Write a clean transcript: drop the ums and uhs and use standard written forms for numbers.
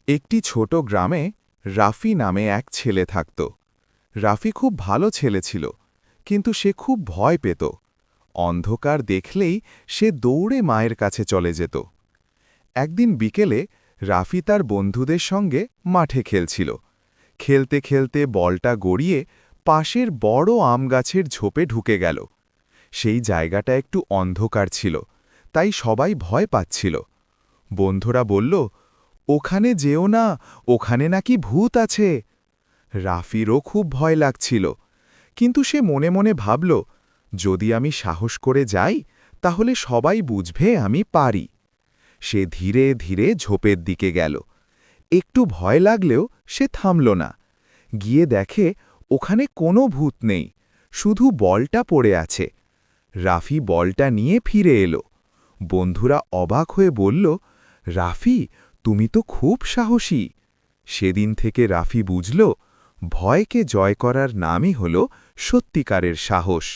একটি ছোট গ্রামে রাফি নামে এক ছেলে থাকত। রাফি খুব ভালো ছেলে ছিল, কিন্তু সে খুব ভয় পেত। অন্ধকার দেখলেই সে দৌড়ে মায়ের কাছে চলে যেত। একদিন বিকেলে রাফি তার বন্ধুদের সঙ্গে মাঠে খেলছিল। খেলতে খেলতে বলটা গড়িয়ে পাশের বড় আম গাছের ঝোপে ঢুকে গেল। সেই জায়গাটা একটু অন্ধকার ছিল, তাই সবাই ভয় পাচ্ছিল। বন্ধুরা বলল, ওখানে যেও না, ওখানে নাকি ভূত আছে। রাফিরও খুব ভয় লাগছিল, কিন্তু সে মনে মনে ভাবল, যদি আমি সাহস করে যাই তাহলে সবাই বুঝবে আমি পারি। সে ধীরে ধীরে ঝোপের দিকে গেল। একটু ভয় লাগলেও সে থামল না। গিয়ে দেখে ওখানে কোনো ভূত নেই, শুধু বলটা পড়ে আছে। রাফি বলটা নিয়ে ফিরে এলো। বন্ধুরা অবাক হয়ে বলল, রাফি, তুমি তো খুব সাহসী। সেদিন থেকে রাফি বুঝল, ভয়কে জয় করার নামই হল সত্যিকারের সাহস।